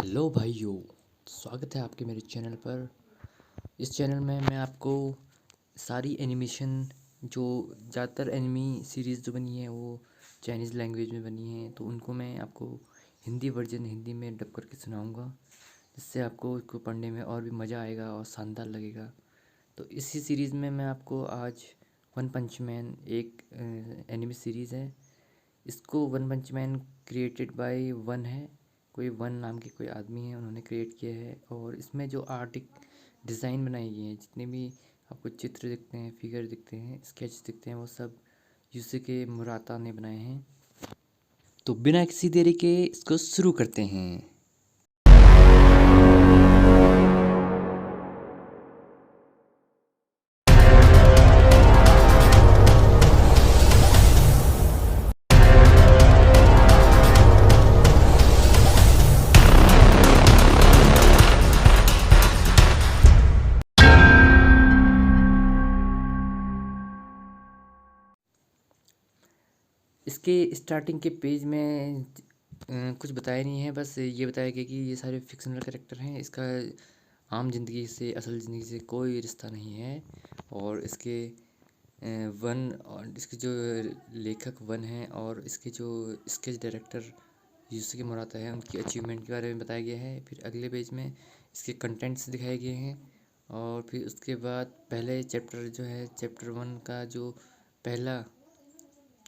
Hello भाइयों। स्वागत है आपके मेरे चैनल पर। इस चैनल में मैं आपको सारी एनिमेशन जो ज़्यादातर एनिमी सीरीज़ जो बनी है वो चाइनीज़ लैंग्वेज में बनी है, तो उनको मैं आपको हिंदी वर्जन हिंदी में डब करके सुनाऊंगा, जिससे आपको उसको पढ़ने में और भी मज़ा आएगा और शानदार लगेगा। तो इसी सीरीज़ में मैं आपको आज वन पंच मैन एक एनिमी सीरीज़ है। इसको one punch man created by one है, कोई वन नाम के कोई आदमी है, उन्होंने क्रिएट किया है। और इसमें जो आर्टिक डिज़ाइन बनाई गई है, जितने भी आपको चित्र दिखते हैं, फिगर दिखते हैं, स्केच दिखते हैं, वो सब यूसुके मुराता ने बनाए हैं। तो बिना किसी देरी के इसको शुरू करते हैं। इसके स्टार्टिंग के पेज में कुछ बताया नहीं है, बस ये बताया गया कि ये सारे फिक्शनल कैरेक्टर हैं। इसका आम ज़िंदगी से, असल ज़िंदगी से कोई रिश्ता नहीं है। और इसके वन और इसके जो लेखक वन हैं और इसके जो स्केच डायरेक्टर यूसुके मुराता है, उनकी अचीवमेंट के बारे में बताया गया है। फिर अगले पेज में इसके कंटेंट्स दिखाए गए हैं। और फिर उसके बाद पहले चैप्टर जो है, चैप्टर वन का जो पहला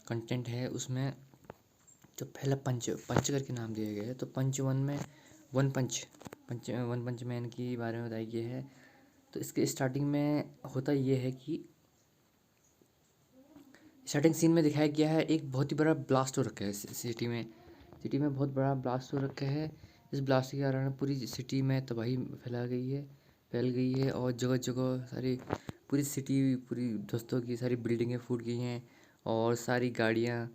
कंटेंट है, उसमें जो पहला पंच पंच करके नाम दिया गया है, तो पंच वन में वन पंच मैन के बारे में बताया गया है। तो इसके स्टार्टिंग में होता ये है कि स्टार्टिंग सीन में दिखाया गया है एक बहुत ही बड़ा ब्लास्ट हो रखा है सिटी में बहुत बड़ा ब्लास्ट हो रखा है। इस ब्लास्ट के कारण पूरी सिटी में तबाही फैल गई है और जगह जगह सारी पूरी सिटी पूरी दोस्तों की सारी बिल्डिंगें फूट गई हैं और सारी गाड़ियाँ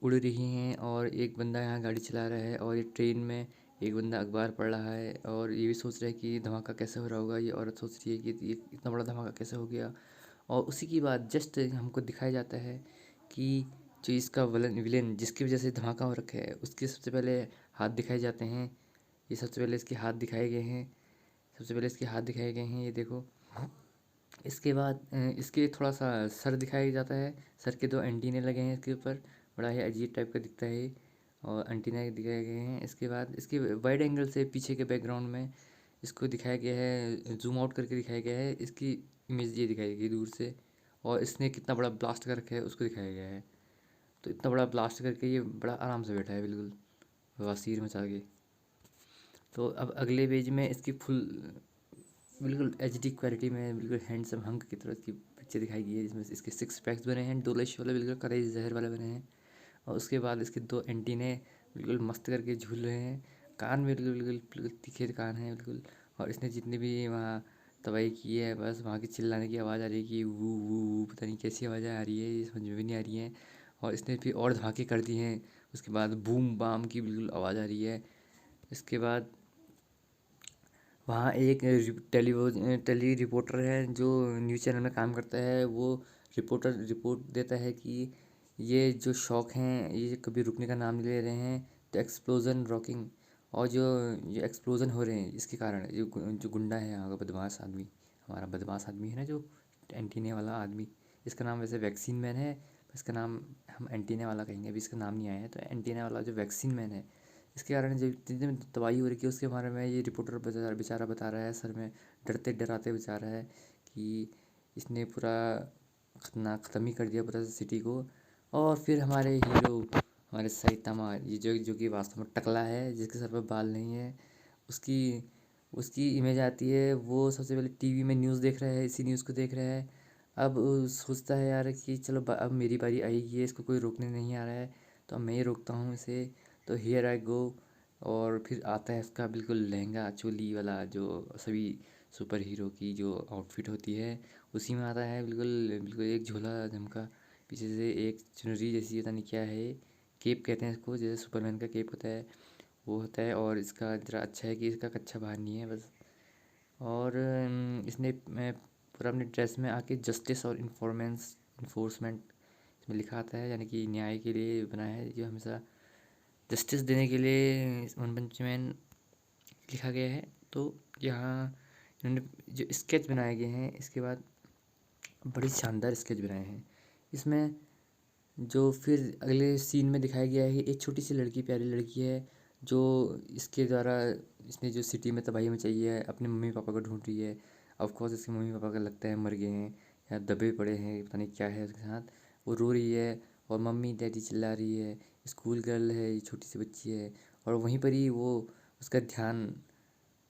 उड़ रही हैं। और एक बंदा यहाँ गाड़ी चला रहा है और ये ट्रेन में एक बंदा अखबार पढ़ रहा है और ये भी सोच रहा है कि धमाका कैसे हो रहा होगा। ये औरत सोच रही है कि ये इतना बड़ा धमाका कैसे हो गया। और उसी की बात जस्ट हमको दिखाया जाता है कि जो इसका विलेन जिसकी वजह से धमाका हो रखा है, उसके सबसे पहले हाथ दिखाए जाते हैं। ये सबसे पहले इसके हाथ दिखाए गए हैं, ये देखो। इसके बाद इसके थोड़ा सा सर दिखाया जाता है। सर के दो एंटीने लगे हैं इसके ऊपर, बड़ा ही अजीब टाइप का दिखता है और एंटीना दिखाए गए हैं। इसके बाद इसके वाइड एंगल से पीछे के बैकग्राउंड में इसको दिखाया गया है, जूम आउट करके दिखाया गया है। इसकी इमेज ये दिखाई गई दूर से, और इसने कितना बड़ा ब्लास्ट कर रखा है उसको दिखाया गया है। तो इतना बड़ा ब्लास्ट करके ये बड़ा आराम से बैठा है, बिल्कुल बवासीर मचा के। तो अब अगले पेज में इसकी फुल बिल्कुल एचडी क्वालिटी में बिल्कुल हैंडसम हंक की तरह इसकी पिक्चर दिखाई गई है, जिसमें इसके सिक्स पैक्स बने हैं, डोलेश वाले बिल्कुल करेज जहर वाले बने हैं। और उसके बाद इसके दो एंटीने बिल्कुल मस्त करके झूल रहे हैं। कान में बिल्कुल बिल्कुल बिल्कुल तीखे कान हैं बिल्कुल। और इसने जितनी भी वहाँ तबाही की है, बस वहाँ की चिल्लाने की आवाज़ आ रही है कि वू वू वू, पता नहीं कैसी आवाज़ें आ रही है, ये समझ में भी नहीं आ रही है। और इसने फिर और धमाके कर दिए हैं। उसके बाद बूम बाम की बिल्कुल आवाज़ आ रही है। इसके बाद वहाँ एक टेली रिपोर्टर है जो न्यूज़ चैनल में काम करता है। वो रिपोर्ट देता है कि ये जो शॉक हैं ये कभी रुकने का नाम नहीं ले रहे हैं। तो एक्सप्लोजन रॉकिंग, और जो ये एक्सप्लोजन हो रहे हैं इसके कारण जो गुंडा है यहाँ का बदमाश आदमी, हमारा बदमाश आदमी है ना, जो एंटीने वाला आदमी, इसका नाम वैसे वैक्सीन मैन है। इसका नाम हम एंटीना वाला कहेंगे, अभी इसका नाम नहीं आया है। तो एंटीना वाला जो वैक्सीन मैन है, इसके कारण जो जितनी तबाही हो रही है उसके बारे में ये रिपोर्टर बेचारा बता रहा है। सर में डरते डराते बता रहा है कि इसने पूरा ख़त्म ही कर दिया पूरा सिटी को। और फिर हमारे हीरो, हमारे सैतामा, ये जो कि वास्तव में टकला है, जिसके सर पर बाल नहीं है, उसकी उसकी इमेज आती है। वो सबसे पहले टीवी में न्यूज़ देख रहा है, इसी न्यूज़ को देख रहा है। अब सोचता है यार कि चलो अब मेरी बारी आएगी है, इसको कोई रोकने नहीं आ रहा है, तो अब मैं ही रोकता हूँ इसे। तो हियर आई गो। और फिर आता है इसका बिल्कुल लहंगा चोली वाला, जो सभी सुपर हीरो की जो आउटफिट होती है उसी में आता है। बिल्कुल बिल्कुल एक झोला झमका, पीछे से एक चुनरी जैसी, पता नहीं क्या है, केप कहते हैं इसको, जैसे सुपरमैन का केप होता है वो होता है। और इसका ज़रा अच्छा है कि इसका कच्छा बाहर नहीं है बस। और इसने पूरा अपने ड्रेस में आके जस्टिस और इन्फोर्समेंट इसमें लिखा आता है, यानी कि न्याय के लिए बनाया है, जो हमेशा जस्टिस देने के लिए वन पंच मैन लिखा गया है। तो यहाँ इन्होंने जो स्केच बनाए गए हैं, इसके बाद बड़ी शानदार स्केच बनाए हैं। इसमें जो फिर अगले सीन में दिखाया गया है कि एक छोटी सी लड़की, प्यारी लड़की है, जो इसके द्वारा इसने जो सिटी में तबाही मचाई है, अपने मम्मी पापा को ढूंढ रही है। ऑफ कोर्स इसके मम्मी पापा का लगता है मर गए हैं या दबे पड़े हैं, पता नहीं क्या है उसके साथ। वो रो रही है और मम्मी डैडी चिल्ला रही है। स्कूल गर्ल है, ये छोटी सी बच्ची है। और वहीं पर ही वो उसका ध्यान,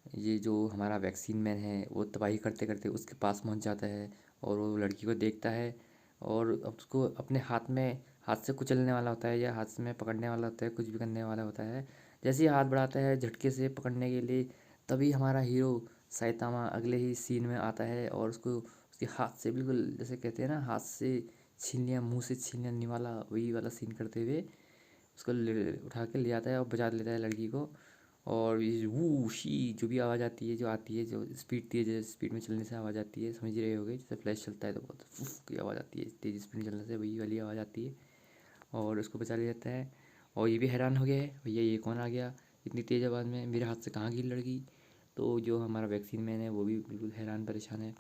ये जो हमारा वैक्सीन मैन है, वो तबाही करते करते उसके पास पहुंच जाता है और वो लड़की को देखता है और अब उसको अपने हाथ से कुचलने वाला होता है या हाथ में पकड़ने वाला होता है, कुछ भी करने वाला होता है। जैसे ही हाथ बढ़ाता है झटके से पकड़ने के लिए, तभी हमारा हीरो साइतामा अगले ही सीन में आता है और उसको उसके हाथ से बिल्कुल, जैसे कहते हैं ना, हाथ से छीन लिया, मुंह से छीन लिया वाला, वही वाला सीन करते हुए उसको उठा के ले आता है और बचा लेता है लड़की को। और ये वू शी जो भी आवाज़ आती है, जो आती है, जो स्पीड तेज है, स्पीड में चलने से आवाज़ आती है, समझ ही रहे होगे, जैसे फ्लैश चलता है तो बहुत फुफ की आवाज़ आती है, तेज़ स्पीड में चलने से वही वाली आवाज़ आती है। और उसको बचा लिया जाता है। और ये भी हैरान हो गया है, भैया ये कौन आ गया इतनी तेज़ आवाज़ में, मेरे हाथ से कहाँ गिर लड़की। तो जो हमारा वैक्सीन मैन है वो भी बिल्कुल हैरान परेशान है।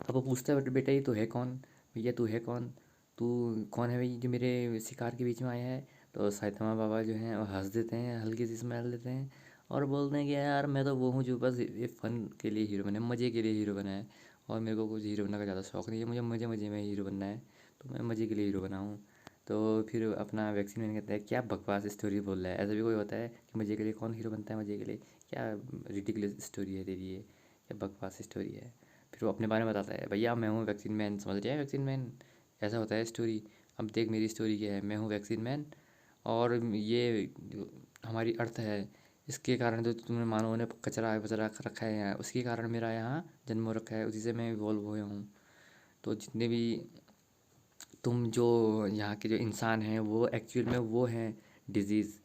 अब वो पूछता है, बेटा ये तो है कौन, भैया तू है कौन, तू कौन है भाई जो मेरे शिकार के बीच में आया है। तो साइतमा बाबा जो हैं वो हंस देते हैं, हल्की सी स्माइल देते हैं और बोलते हैं कि यार मैं तो वो हूँ जो बस ये फ़न के लिए हीरो बने, मज़े के लिए हीरो बना है। और मेरे को कुछ हीरो बनने का ज़्यादा शौक नहीं है, मुझे मज़े मज़े में हीरो बनना है, तो मैं मज़े के लिए हीरो बना हूँ। तो फिर अपना वैक्सीन मैन कहता है, क्या बकवास स्टोरी बोल रहा है, ऐसा भी कोई होता है कि मज़े के लिए कौन हीरो बनता है, मज़े के लिए, क्या रिडिकुलस स्टोरी है तेरी ये, क्या बकवास स्टोरी है। फिर वो अपने बारे में बताता है, भैया मैं हूँ वैक्सीन मैन, समझ रहे हैं वैक्सीन मैन, ऐसा होता है स्टोरी। अब देख मेरी स्टोरी क्या है, मैं हूँ वैक्सीन मैन और ये जो हमारी अर्थ है, इसके कारण जो तुमने मानवों ने कचरा वचरा रखा है यहाँ, उसके कारण मेरा यहाँ जन्म हो रखा है, उसी से मैं इवॉल्व हुआ हूँ। तो जितने भी तुम जो यहाँ के जो इंसान हैं, वो एक्चुअल में वो हैं डिजीज़।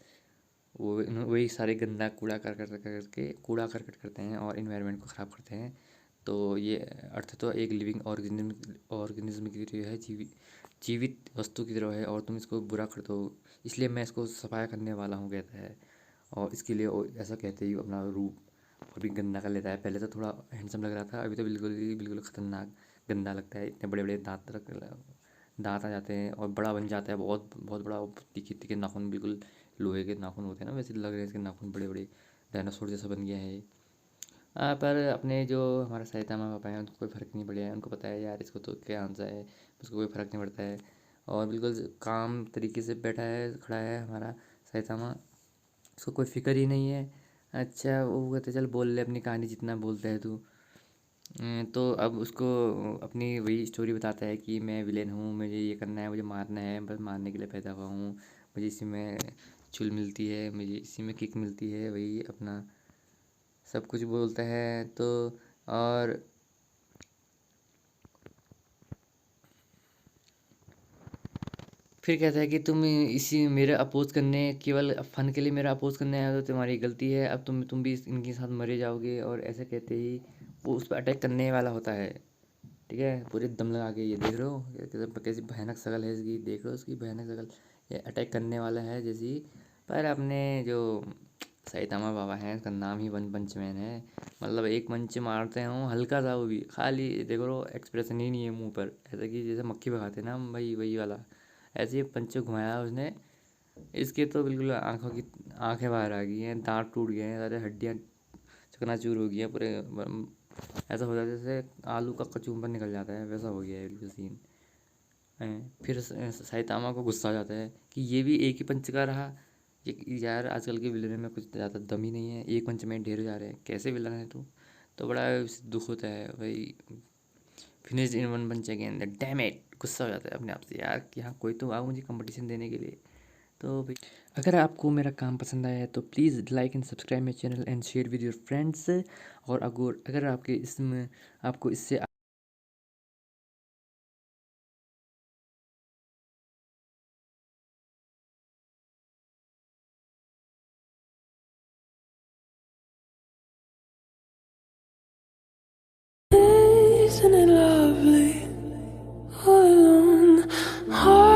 वो वही सारे गंदा कूड़ा कूड़ा करकट करते हैं और इन्वायरमेंट को ख़राब करते हैं। तो ये अर्थ तो एक लिविंग ऑर्गेनिज्म की तरह है, जीवित वस्तु की तरह है, और तुम इसको बुरा कर दो, इसलिए मैं इसको सफाया करने वाला हूँ, कहता है। और इसके लिए वो ऐसा कहते ही अपना रूप और भी गंदा कर लेता है। पहले तो थोड़ा हैंडसम लग रहा था, अभी तो बिल्कुल ख़तरनाक गंदा लगता है। इतने बड़े बड़े दांत आ जाते हैं और बड़ा बन जाता है, बहुत बहुत बड़ा, और तीखे तीखे नाखून, बिल्कुल लोहे के नाखून होते हैं ना, वैसे लग रहे हैं इसके नाखून बड़े बड़े, डायनासोर जैसा बन गया है ये। पर अपने जो हमारा साइतामा पापा हैं उनको कोई फ़र्क नहीं पड़ा है, उनको पता है यार इसको तो क्या आंसर है, उसको कोई फ़र्क नहीं पड़ता है। और बिल्कुल काम तरीके से बैठा है, खड़ा है हमारा साइतामा, उसको कोई फ़िक्र ही नहीं है। अच्छा वो कहते चल बोल ले अपनी कहानी, जितना बोलता है तू। तो अब उसको अपनी वही स्टोरी बताता है कि मैं विलेन हूँ, मुझे ये करना है, मुझे मारना है, बस मारने के लिए पैदा हुआ हूँ, मुझे इसी में चुल मिलती है, मुझे इसी में किक मिलती है, वही अपना सब कुछ बोलता है। तो और फिर कहता है कि तुम इसी मेरे अपोज करने, केवल फन के लिए मेरा अपोज करने आए हो, तो तुम्हारी गलती है, अब तुम भी इनके साथ मरे जाओगे। और ऐसे कहते ही वो उस पर अटैक करने वाला होता है, ठीक है, पूरे दम लगा के। ये देख रहे हो कैसी भयानक शक्ल है इसकी, देख रहे हो उसकी भयानक शक्ल, ये अटैक करने वाला है जैसी। पर अपने जो साइतामा बाबा हैं, उसका नाम ही वन पंच मैन है, मतलब एक पंच मारते हैं हल्का सा, वो भी खाली देख रहे हो एक्सप्रेशन ही नहीं है मुंह पर, ऐसा कि जैसे मक्खी भगाते हैं ना हम, भाई वही वाला, ऐसे ही पंच घुमाया उसने। इसके तो बिल्कुल आंखें बाहर आ गई हैं, दांत टूट गए हैं, सारे हड्डियाँ चकनाचूर हो गई हैं पूरे, ऐसा हो जाता है जैसे आलू का कचूम्बर निकल जाता है, वैसा हो गया है बिल्कुल सीन। फिर साइतामा को गुस्सा आ जाता है कि ये भी एक ही पंच का रहा, ये यार आजकल के विलन में कुछ ज़्यादा दम ही नहीं है, एक पंच में ढेर जा रहे हैं, कैसे विलन है तू। तो बड़ा दुख होता है भाई, finish in one punch again, damn it, गुस्सा हो जाता है अपने आप से यार कि हाँ कोई तो आओ मुझे कंपटीशन देने के लिए। तो भाई अगर आपको मेरा काम पसंद आया है तो please like and subscribe my channel and share with your friends. और अगर आपके इसमें आपको इससे